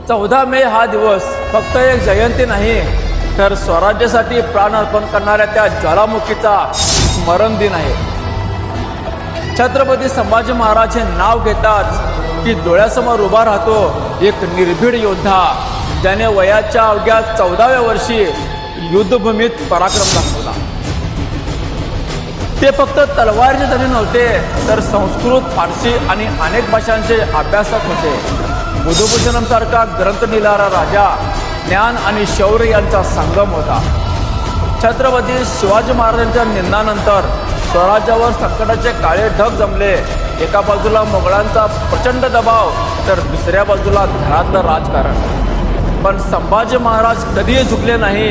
14 मे हा दिवस फक्त एक जयंती नाही, तर स्वराज्यासाठी प्राण अर्पण करणाऱ्या त्या ज्वालामुखीचा स्मरण दिन आहे. छत्रपती संभाजी महाराज हे नाव घेताच की डोळ्यासमोर उभा राहतो एक निर्भीड योद्धा, ज्याने वयाच्या अवघ्या 14व्या वर्षी युद्धभूमीत पराक्रम दाखवला. ते फक्त तलवारीचे धनी नव्हते, तर संस्कृत, फारसी आणि अनेक भाषांचे अभ्यासक होते. बुधभूषणमसारखा ग्रंथ लिहिणारा राजा, ज्ञान आणि शौर्य यांचा संगम होता. छत्रपती शिवाजी महाराजांच्या निधनानंतर स्वराज्यावर संकटाचे काळे ढग जमले. एका बाजूला मोगलांचा प्रचंड दबाव, तर दुसऱ्या बाजूला घरातलं राजकारण. पण संभाजी महाराज कधीही झुकले नाही.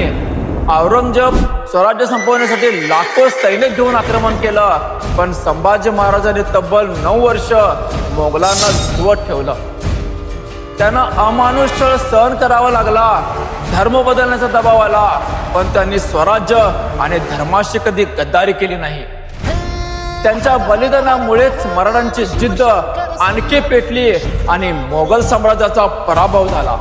औरंगजेब स्वराज्य संपवण्यासाठी लाखो सैनिक घेऊन आक्रमण केलं, पण संभाजी महाराजांनी तब्बल 9 वर्ष मोगलांना झुलवत ठेवलं. त्यांना अमानुष छळ सहन करावा लागला, धर्म बदलण्याचा दबाव आला, पण त्यांनी स्वराज्य आणि धर्माशी कधी गद्दारी केली नाही. त्यांच्या बलिदानामुळेच मराठ्यांची जिद्द आणखी पेटली आणि मोगल साम्राज्याचा पराभव झाला.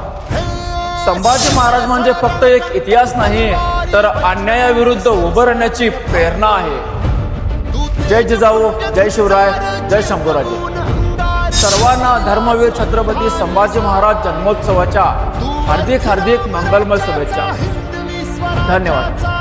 संभाजी महाराज म्हणजे फक्त एक इतिहास नाही, तर अन्यायाविरुद्ध उभं राहण्याची प्रेरणा आहे. जय जिजाऊ, जय शिवराय, जय शंभूराजे. सर्वांना धर्मवीर छत्रपती संभाजी महाराज जन्मोत्सवाच्या हार्दिक मंगलमय शुभेच्छा. धन्यवाद.